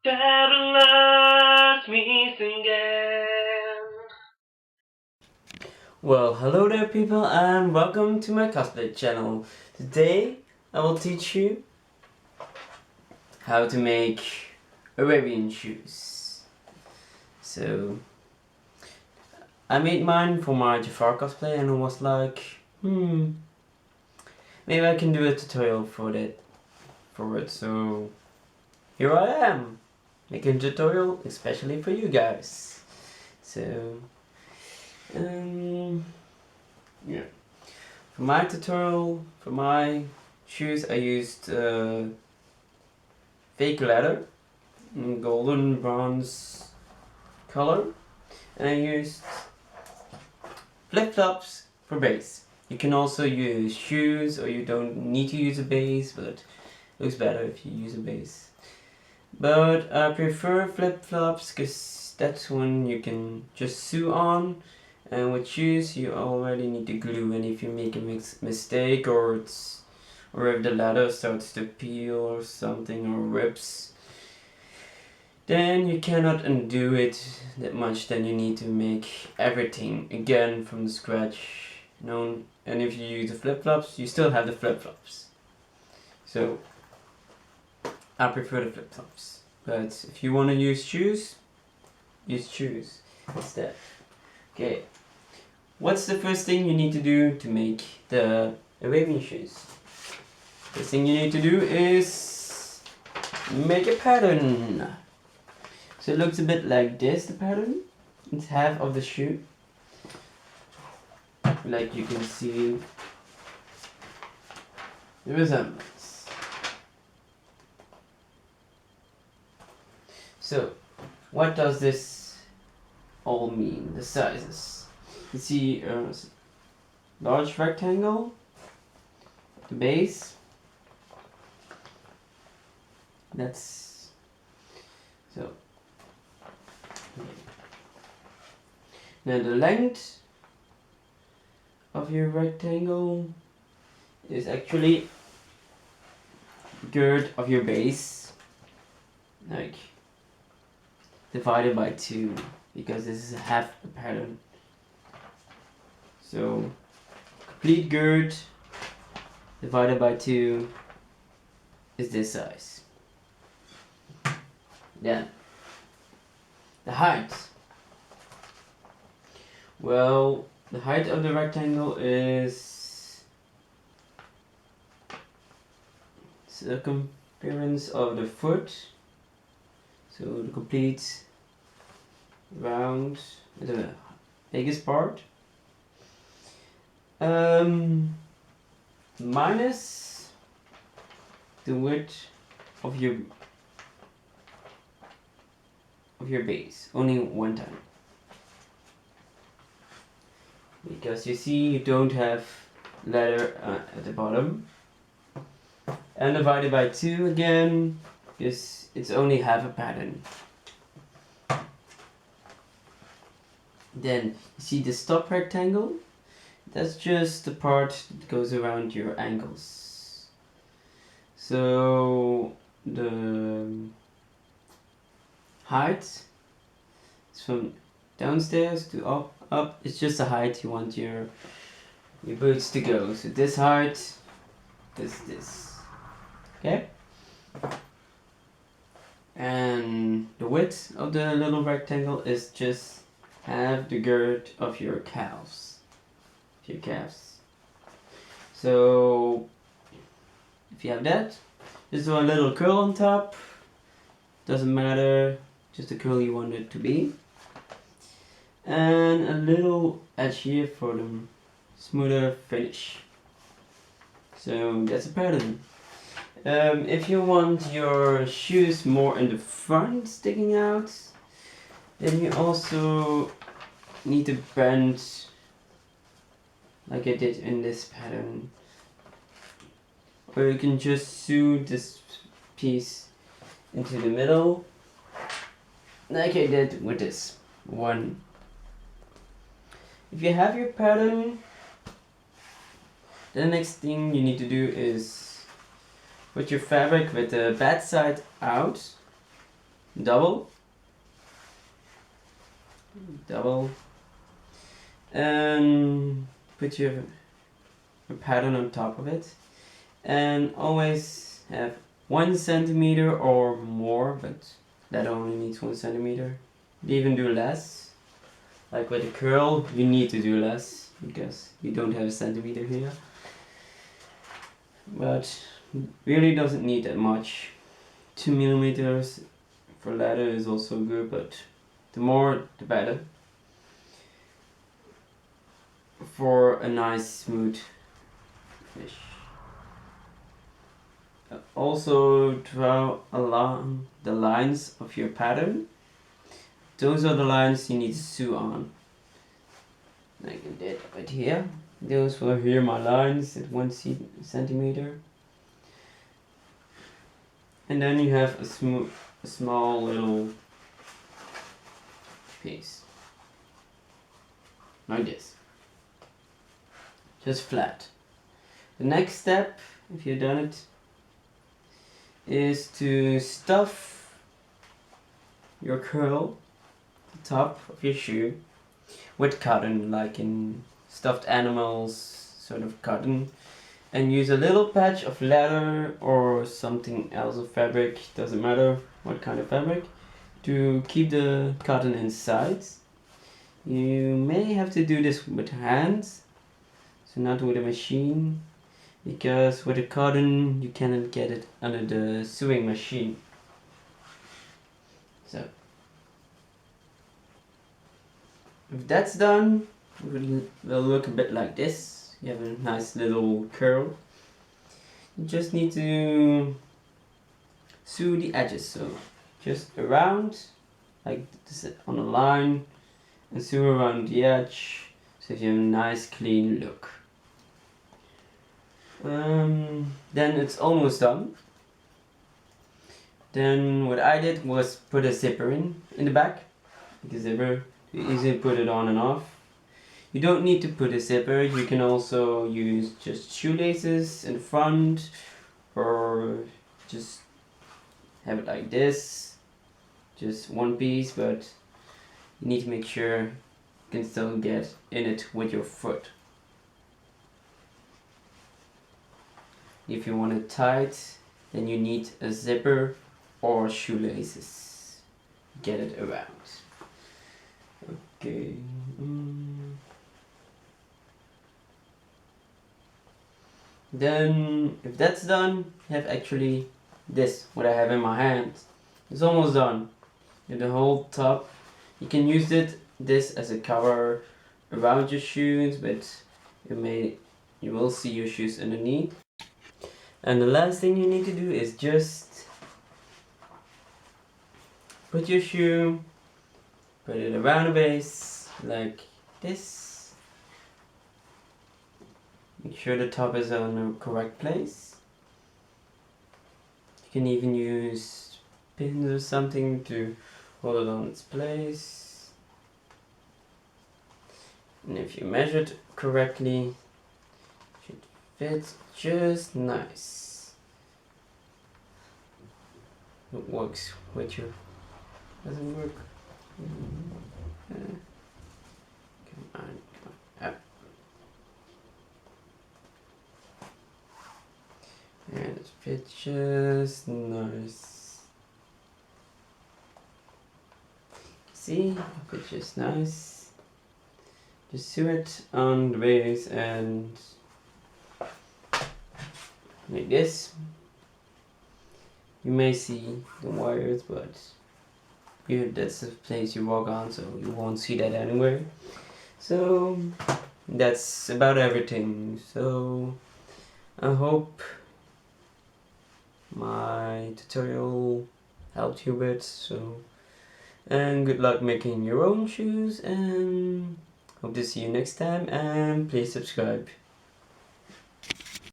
Perilous meets again. Well, hello there people and welcome to my cosplay channel. Today I will teach you how to make Arabian shoes. So I made mine for my Jafar cosplay and I was like, maybe I can do a tutorial for it. So here I am, making a tutorial especially for you guys. So yeah. For my tutorial, for my shoes, I used fake leather in golden bronze color, and I used flip-flops for base. You can also use shoes, or you don't need to use a base, but it looks better if you use a base. But I prefer flip-flops because that's when you can just sew on, and with shoes you already need to glue, and if you make a mistake or if the leather starts to peel or something or rips, then you cannot undo it that much. Then you need to make everything again from the scratch. And if you use the flip-flops, you still have the flip-flops. So I prefer the flip-flops. But if you want to use shoes instead. Okay. What's the first thing you need to do to make the Arabian shoes? First thing you need to do is make a pattern. So it looks a bit like this, the pattern. It's half of the shoe. Like you can see the resemblance. So, what does this all mean? The sizes. You see a large rectangle, the base. That's so. Now the length of your rectangle is actually girth of your base, like divided by 2, because this is half a pattern. So complete girth divided by 2 is this size. Then the height. Well, the height of the rectangle is circumference of the foot. So the complete round, the biggest part, minus the width of your base, only one time, because you see you don't have leather at the bottom, and divided by 2 again, because it's only half a pattern. Then you see the stop rectangle, that's just the part that goes around your ankles. So the height is from downstairs to up. It's just the height you want your boots to go. So this height is this. Okay? And the width of the little rectangle is just half the girth of your calves. So if you have that, just do a little curl on top. Doesn't matter, just the curl you want it to be. And a little edge here for the smoother finish. So that's a pattern. If you want your shoes more in the front sticking out, then you also need to bend like I did in this pattern. Or you can just sew this piece into the middle, like I did with this one. If you have your pattern, the next thing you need to do is put your fabric with the bad side out double, and put your pattern on top of it, and always have 1 centimeter or more, but that only needs 1 centimeter. You even do less, like with a curl you need to do less because you don't have a centimeter here, but really doesn't need that much. 2 millimeters for leather is also good, but the more the better for a nice smooth finish. Also draw along the lines of your pattern. Those are the lines you need to sew on. Like I did right here. Those were here my lines at 1 centimeter. And then you have a small little piece. Like this. Just flat. The next step, if you've done it, is to stuff your curl, the top of your shoe, with cotton, like in stuffed animals sort of cotton, and use a little patch of leather or something else of fabric, doesn't matter what kind of fabric, to keep the cotton inside. You may have to do this with hands, so not with a machine, because with the cotton you cannot get it under the sewing machine. So if that's done, it will look a bit like this. You have a nice little curl. You just need to sew the edges, so just around like this on a line, and sew around the edge so you have a nice clean look. Then it's almost done. Then what I did was put a zipper in the back. The zipper, you easily put it on and off. You don't need to put a zipper, you can also use just shoelaces in front, or just have it like this, just one piece, but you need to make sure you can still get in it with your foot. If you want it tight, then you need a zipper or shoelaces. Get it around. Okay. Then, if that's done, you have actually this, what I have in my hand. It's almost done. You have the whole top. You can use this as a cover around your shoes, but you will see your shoes underneath. And the last thing you need to do is just put your shoe, put it around the base like this. Make sure the top is on the correct place. You can even use pins or something to hold it on its place. And if you measure it correctly, it should fit just nice. It works with you. Doesn't work. Come on. Up. And it fits just nice. See, it fits just nice. Just sew it on the base and like this. You may see the wires, but that's the place you walk on, so you won't see that anyway. So that's about everything. So I hope my tutorial helped you a bit. So, and good luck making your own shoes, and hope to see you next time, and please subscribe.